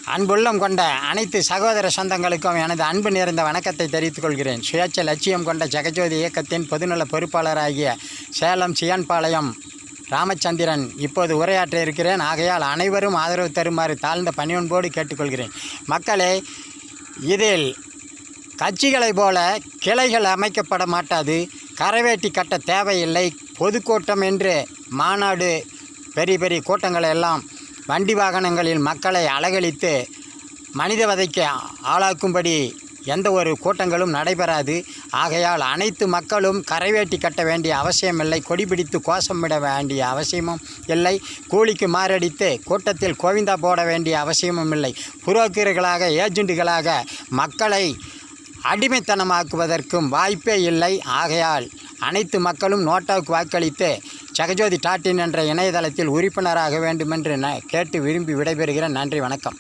அன்புள்ளம் கொண்ட அனைத்து சகோதர சொந்தங்களுக்கும் எனது அன்பு நிறைந்த வணக்கத்தை தெரிவித்துக் கொள்கிறேன். சுயேட்சை லட்சியம் கொண்ட ஜெகஜோதி இயக்கத்தின் பொதுநல பொறுப்பாளராகிய சேலம் சியான்பாளையம் ராமச்சந்திரன் இப்போது உரையாற்ற இருக்கிறேன். ஆகையால் அனைவரும் ஆதரவு தருமாறு தாழ்ந்த பணிவன்போடு கேட்டுக்கொள்கிறேன். மக்களே, இதில் கட்சிகளைப் போல கிளைகள் அமைக்கப்பட மாட்டாது. கரைவேட்டி கட்ட தேவையில்லை. பொதுக்கூட்டம் என்று மாநாடு, பெரிய பெரிய கூட்டங்களை எல்லாம் வண்டி வாகனங்களில் மக்களை அலகழித்து மனிதவதைக்கு ஆளாக்கும்படி எந்த ஒரு கூட்டங்களும் நடைபெறாது. ஆகையால் அனைத்து மக்களும் கரைவேட்டி கட்ட வேண்டிய அவசியமில்லை. கொடிபிடித்து கோஷமிட வேண்டிய அவசியமும் இல்லை. கூலிக்கு மாரடித்து கூட்டத்தில் கோவிந்தா போட வேண்டிய அவசியமும் இல்லை. புரோக்கர்களாக, ஏஜெண்டுகளாக மக்களை அடிமைத்தனமாக்குவதற்கும் வாய்ப்பே இல்லை. ஆகையால் அனைத்து மக்களும் நோட்டாவுக்கு வாக்களித்து ஜெகஜோதி.in என்ற இணையதளத்தில் உறுப்பினராக வேண்டுமென்று கேட்டு விரும்பி விடைபெறுகிறேன். நன்றி, வணக்கம்.